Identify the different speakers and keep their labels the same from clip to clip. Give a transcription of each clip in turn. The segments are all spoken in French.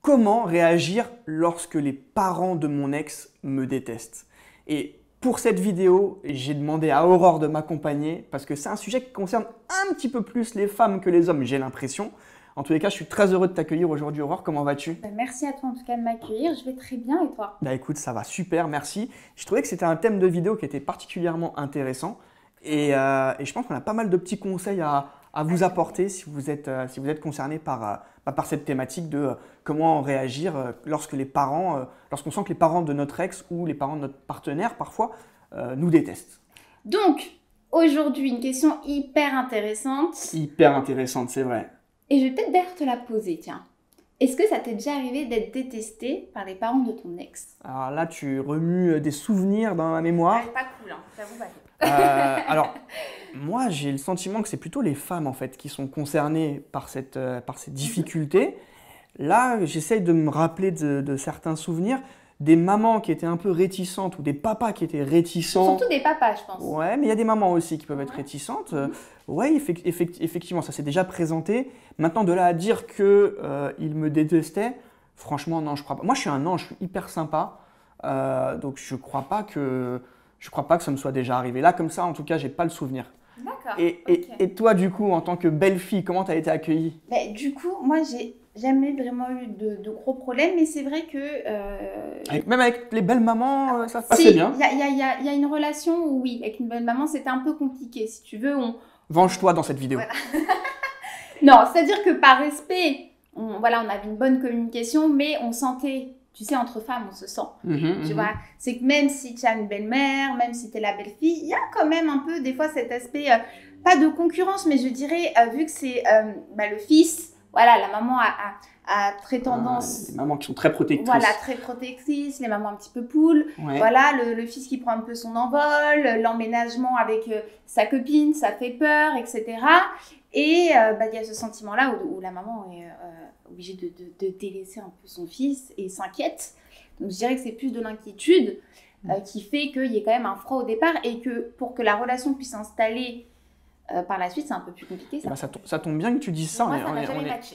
Speaker 1: comment réagir lorsque les parents de mon ex me détestent. Et pour cette vidéo, j'ai demandé à Aurore de m'accompagner parce que c'est un sujet qui concerne un petit peu plus les femmes que les hommes, j'ai l'impression. En tous les cas, je suis très heureux de t'accueillir aujourd'hui, Aurore. Comment vas-tu?
Speaker 2: Merci à toi en tout cas de m'accueillir. Je vais très bien et toi?
Speaker 1: Bah écoute, ça va super, merci. Je trouvais que c'était un thème de vidéo qui était particulièrement intéressant et je pense qu'on a pas mal de petits conseils à vous apporter si vous êtes concerné par cette thématique de comment réagir lorsque lorsqu'on sent que les parents de notre ex ou les parents de notre partenaire parfois nous détestent.
Speaker 2: Donc, aujourd'hui, une question hyper intéressante.
Speaker 1: Hyper intéressante, c'est vrai.
Speaker 2: Et je vais peut-être d'ailleurs te la poser, tiens. Est-ce que ça t'est déjà arrivé d'être détesté par les parents de ton ex?
Speaker 1: Alors là, tu remues des souvenirs dans ma mémoire.
Speaker 2: C'est pas cool, hein, j'avoue pas.
Speaker 1: Alors, moi, j'ai le sentiment que c'est plutôt les femmes en fait qui sont concernées par cette difficulté. Là, j'essaye de me rappeler de certains souvenirs, des mamans qui étaient un peu réticentes ou des papas qui étaient réticents.
Speaker 2: Surtout des papas, je pense.
Speaker 1: Ouais, mais il y a des mamans aussi qui peuvent être réticentes. Ouais, effectivement, ça s'est déjà présenté. Maintenant, de là à dire qu'ils me détestaient, franchement, non, je crois pas. Moi, je suis un ange, je suis hyper sympa, donc je crois pas que ça me soit déjà arrivé. Là, comme ça, en tout cas, j'ai pas le souvenir.
Speaker 2: D'accord.
Speaker 1: Et toi, du coup, en tant que belle fille, comment tu as été accueillie?
Speaker 2: Du coup, moi, j'ai jamais vraiment eu de gros problèmes, mais c'est vrai que...
Speaker 1: Même avec les belles mamans, ça se passait bien?
Speaker 2: Il y a une relation où, oui, avec une bonne maman, c'était un peu compliqué. Si tu veux,
Speaker 1: Venge-toi dans cette vidéo.
Speaker 2: Voilà. Non, c'est-à-dire que par respect, on avait une bonne communication, mais on sentait, tu sais, entre femmes, on se sent. Tu vois, c'est que même si tu as une belle-mère, même si tu es la belle-fille, il y a quand même un peu, des fois, cet aspect, pas de concurrence, mais je dirais, vu que c'est le fils, voilà, la maman a très tendance...
Speaker 1: les mamans qui sont très protectrices.
Speaker 2: Voilà, très protectrices, les mamans un petit peu poules.
Speaker 1: Ouais.
Speaker 2: Voilà, le fils qui prend un peu son envol, l'emménagement avec sa copine, ça fait peur, etc. Et il y a ce sentiment-là où la maman est obligée de délaisser un peu son fils et s'inquiète. Donc je dirais que c'est plus de l'inquiétude qui fait qu'il y ait quand même un froid au départ et que pour que la relation puisse s'installer par la suite, c'est un peu plus compliqué.
Speaker 1: Ça tombe bien que tu dises ça.
Speaker 2: Moi,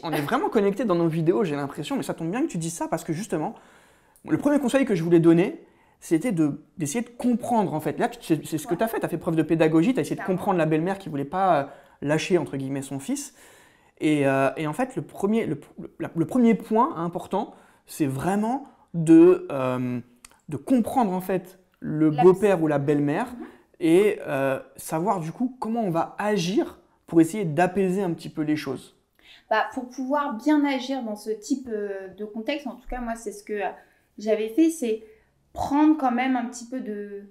Speaker 1: On est vraiment connectés dans nos vidéos, j'ai l'impression, mais ça tombe bien que tu dises ça parce que justement, le premier conseil que je voulais donner, c'était d'essayer de comprendre en fait. Là, c'est ce que tu as fait, tu as fait preuve de pédagogie, tu as essayé de comprendre la belle-mère qui ne voulait pas lâcher entre guillemets son fils. Et en fait, le premier point important, c'est vraiment de comprendre en fait le beau-père ou la belle-mère et savoir du coup comment on va agir pour essayer d'apaiser un petit peu les choses.
Speaker 2: Pour pouvoir bien agir dans ce type de contexte, en tout cas moi c'est ce que j'avais fait, c'est prendre quand même un petit peu de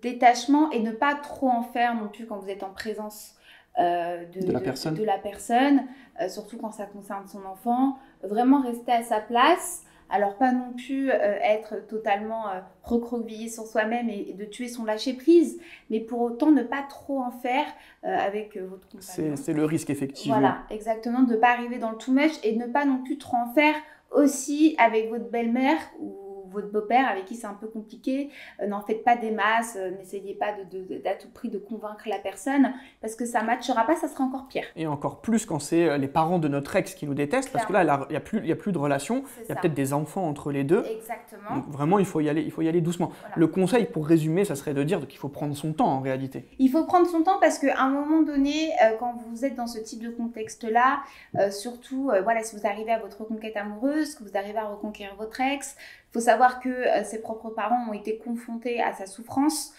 Speaker 2: détachement et ne pas trop en faire non plus quand vous êtes en présence de la personne, surtout quand ça concerne son enfant. Vraiment rester à sa place. Alors pas non plus être totalement recroquevillé sur soi-même et de tuer son lâcher-prise, mais pour autant ne pas trop en faire avec votre compagnon.
Speaker 1: C'est le risque effectivement.
Speaker 2: Voilà, exactement, de ne pas arriver dans le too much et de ne pas non plus trop en faire aussi avec votre belle-mère ou votre beau-père avec qui c'est un peu compliqué. N'en faites pas des masses, n'essayez pas d'à tout prix de convaincre la personne parce que ça ne matchera pas, ça sera encore pire.
Speaker 1: Et encore plus quand c'est les parents de notre ex qui nous détestent. Clairement. Parce que là, il n'y a plus de relation, il y a peut-être des enfants entre les deux.
Speaker 2: Exactement.
Speaker 1: Donc vraiment, il faut y aller doucement. Voilà. Le conseil pour résumer, ça serait de dire qu'il faut prendre son temps en réalité.
Speaker 2: Il faut prendre son temps parce qu'à un moment donné, quand vous êtes dans ce type de contexte-là, surtout si vous arrivez à votre reconquête amoureuse, que vous arrivez à reconquérir votre ex, il faut savoir que ses propres parents ont été confrontés à sa souffrance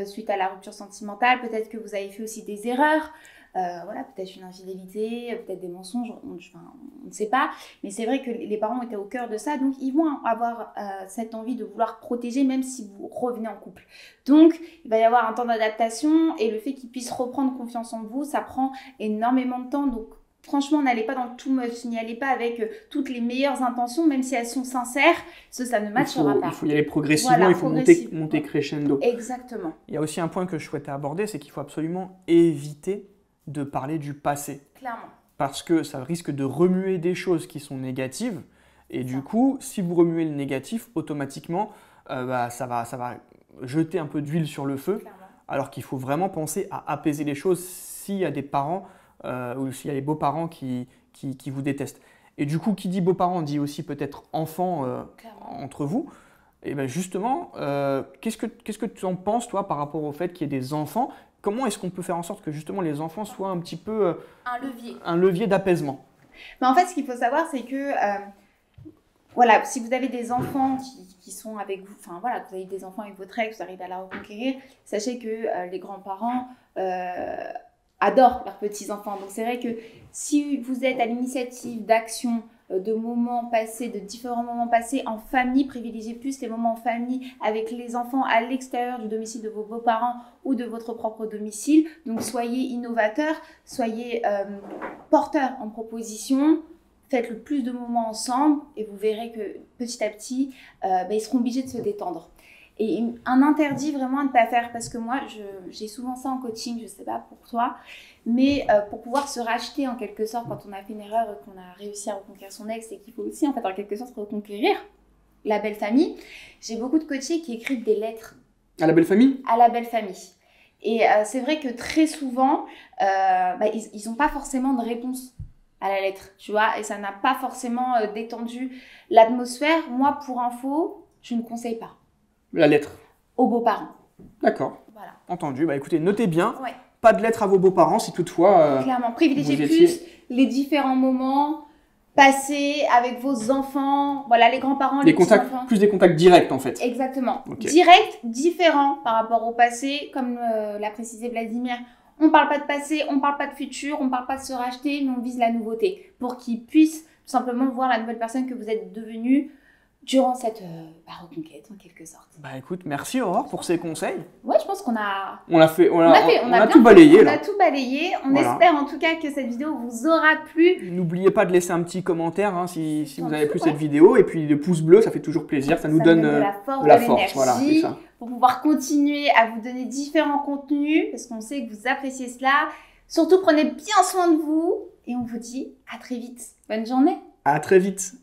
Speaker 2: suite à la rupture sentimentale. Peut-être que vous avez fait aussi des erreurs, peut-être une infidélité, peut-être des mensonges, on ne sait pas. Mais c'est vrai que les parents étaient au cœur de ça, donc ils vont avoir cette envie de vouloir protéger même si vous revenez en couple. Donc il va y avoir un temps d'adaptation et le fait qu'ils puissent reprendre confiance en vous, ça prend énormément de temps. Donc franchement, n'allez pas dans le too much, n'y allez pas avec toutes les meilleures intentions, même si elles sont sincères, ça ne matchera pas.
Speaker 1: Il faut y aller progressivement, il faut monter crescendo.
Speaker 2: Exactement.
Speaker 1: Il y a aussi un point que je souhaitais aborder, c'est qu'il faut absolument éviter de parler du passé.
Speaker 2: Clairement.
Speaker 1: Parce que ça risque de remuer des choses qui sont négatives, et du coup, si vous remuez le négatif, automatiquement, ça va jeter un peu d'huile sur le feu, clairement. Alors qu'il faut vraiment penser à apaiser les choses s'il y a des parents ou s'il y a les beaux-parents qui vous détestent. Et du coup, qui dit beaux-parents dit aussi peut-être enfants entre vous. Et bien justement, qu'est-ce que tu en penses, toi, par rapport au fait qu'il y ait des enfants? Comment est-ce qu'on peut faire en sorte que justement les enfants soient un petit peu un levier d'apaisement?
Speaker 2: Mais en fait, ce qu'il faut savoir, c'est que voilà, si vous avez des enfants qui sont avec vous, enfin voilà, vous avez des enfants avec votre ex, vous arrivez à la reconquérir, sachez que les grands-parents adorent leurs petits-enfants. Donc c'est vrai que si vous êtes à l'initiative d'actions, de moments passés, de différents moments passés en famille, privilégiez plus les moments en famille avec les enfants à l'extérieur du domicile de vos beaux-parents ou de votre propre domicile. Donc soyez innovateurs, soyez porteurs en proposition. Faites le plus de moments ensemble et vous verrez que petit à petit, ils seront obligés de se détendre. Et un interdit vraiment à ne pas faire, parce que moi, j'ai souvent ça en coaching, je ne sais pas pour toi, mais pour pouvoir se racheter en quelque sorte quand on a fait une erreur et qu'on a réussi à reconquérir son ex et qu'il faut aussi en fait en quelque sorte reconquérir la belle famille, j'ai beaucoup de coachés qui écrivent des lettres.
Speaker 1: À la belle famille?
Speaker 2: À la belle famille. Et c'est vrai que très souvent, ils n'ont pas forcément de réponse à la lettre, tu vois, et ça n'a pas forcément détendu l'atmosphère. Moi, pour info, je ne conseille pas.
Speaker 1: La lettre?
Speaker 2: Aux beaux-parents.
Speaker 1: D'accord.
Speaker 2: Voilà.
Speaker 1: Entendu. Bah écoutez, notez bien.
Speaker 2: Ouais.
Speaker 1: Pas de lettre à vos beaux-parents si toutefois.
Speaker 2: Clairement, privilégiez plus les différents moments passés avec vos enfants. Voilà, les grands-parents, les petits-enfants.
Speaker 1: Plus des contacts directs en fait.
Speaker 2: Exactement.
Speaker 1: Okay.
Speaker 2: Direct, différent par rapport au passé, comme l'a précisé Vladimir. On ne parle pas de passé, on ne parle pas de futur, on ne parle pas de se racheter, mais on vise la nouveauté pour qu'ils puissent tout simplement voir la nouvelle personne que vous êtes devenue durant cette reconquête en quelque sorte.
Speaker 1: Bah écoute, merci Aurore pour ces conseils.
Speaker 2: Ouais, je pense qu'on a...
Speaker 1: On a tout balayé là.
Speaker 2: On a tout balayé. On espère en tout cas que cette vidéo vous aura plu.
Speaker 1: N'oubliez pas de laisser un petit commentaire si vous avez plu cette vidéo. Et puis le pouce bleu, ça fait toujours plaisir. Ça nous donne de la force. Voilà, c'est ça.
Speaker 2: Pour pouvoir continuer à vous donner différents contenus, parce qu'on sait que vous appréciez cela. Surtout, prenez bien soin de vous et on vous dit à très vite. Bonne journée.
Speaker 1: À très vite.